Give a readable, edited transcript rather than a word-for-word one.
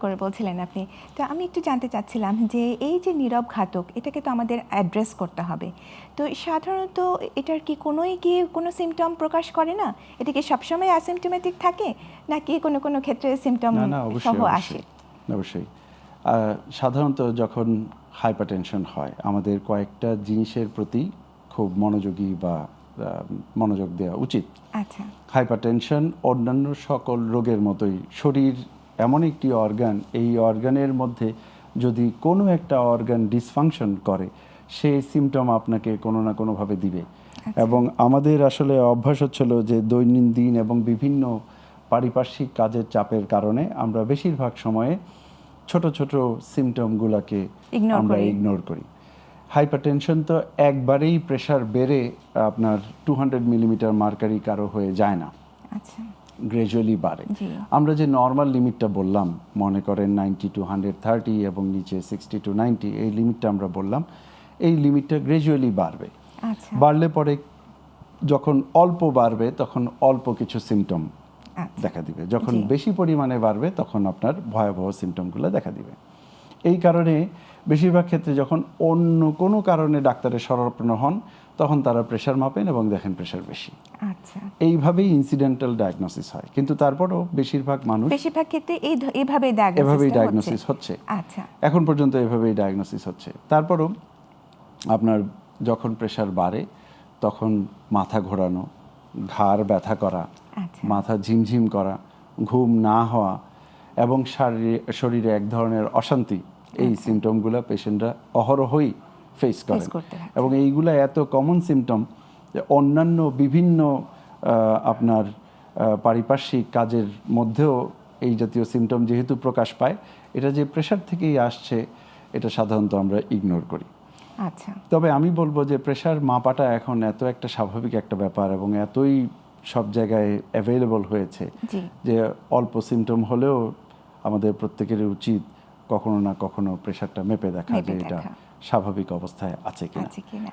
করে বলছিলেন আপনি। তো আমি একটু জানতে চাচ্ছিলাম যে এই যে নীরব ঘাতক এটাকে তো আমাদের অ্যাড্রেস করতে হবে। তো সাধারণত এটার কি কোনো সিমটম প্রকাশ করে না? এটা কি সবসময় অ্যাসিম্পটোমেটিক থাকে নাকি কোনো ক্ষেত্রে সিমটম না না সহ অবশ্যই আসে? অবশ্যই সাধারণত যখন হাইপারটেনশন হয় আমাদের কয়েকটা জিনিসের প্রতি খুব মনোযোগী বা মনোযোগ দেওয়া উচিত। আচ্ছা। হাইপারটেনশন অন্যান্য সকল রোগের মতোই শরীর এমন একটি অর্গান, এই অর্গানের মধ্যে যদি কোনো একটা অর্গান ডিসফাংশন করে সে সিমটম আপনাকে কোনো না কোনোভাবে দিবে। এবং আমাদের আসলে অভ্যাস হচ্ছিল যে দৈনন্দিন এবং বিভিন্ন পারিপার্শ্বিক কাজের চাপের কারণে আমরা বেশিরভাগ সময়ে ছোট ছোট সিমটমগুলোকে আমরা ইগনোর করি। হাইপারটেনশন তো একবারেই প্রেশার বেড়ে আপনার 200 মিলিমিটার মার্কারি কারো হয়ে যায় না, আচ্ছা। গ্র্যাজুয়ালি বাড়ে। আমরা যে নর্মাল লিমিটটা বললাম, মনে করেন 90 to 130 এবং নিচে 60 to 90, এই লিমিটটা আমরা বললাম, এই লিমিটটা গ্র্যাজুয়ালি বাড়বে। আচ্ছা। বাড়লে পরে যখন অল্প বাড়বে তখন অল্প কিছু সিমটম দেখা দিবে, যখন বেশি পরিমাণে বাড়বে তখন আপনার ভয়াবহ সিমটমগুলো দেখা দিবে। এই কারণে বেশিরভাগ ক্ষেত্রে যখন অন্য কোনো কারণে ডাক্তারের শরণাপন্ন হন তখন তারা প্রেশার মাপেন এবং দেখেন প্রেশার বেশি। আচ্ছা। এইভাবেই ইনসিডেন্টাল ডায়াগনোসিস হয়, কিন্তু তারপরও বেশিরভাগ ক্ষেত্রে এইভাবেই ডায়াগনোসিস হচ্ছে। আচ্ছা। এখন পর্যন্ত এভাবেই ডায়াগনোসিস হচ্ছে। তারপরও আপনার যখন প্রেশার বাড়ে তখন মাথা ঘোরানো, ঘাড় ব্যথা করা, মাথা ঝিমঝিম করা, ঘুম না হওয়া এবং শরীরে এক ধরনের অশান্তি, এই সিমটমগুলো পেশেন্টরা অহরহই ফেস করে। এবং এইগুলো এত কমন সিমটম যে অন্যান্য বিভিন্ন আপনার পারিপার্শ্বিক কাজের মধ্যেও এই জাতীয় সিমটম যেহেতু প্রকাশ পায়, এটা যে প্রেশার থেকেই আসছে এটা সাধারণত আমরা ইগনোর করি। আচ্ছা। তবে আমি বলবো যে প্রেশার মাপাটা এখন এত একটা স্বাভাবিক একটা ব্যাপার এবং এতই সব জায়গায় অ্যাভেলেবল হয়েছে যে অল্প সিমটম হলেও আমাদের প্রত্যেকেরই উচিত কখনো না কখনো প্রেশারটা মেপে দেখা যে এটা স্বাভাবিক অবস্থায় আছে কিনা।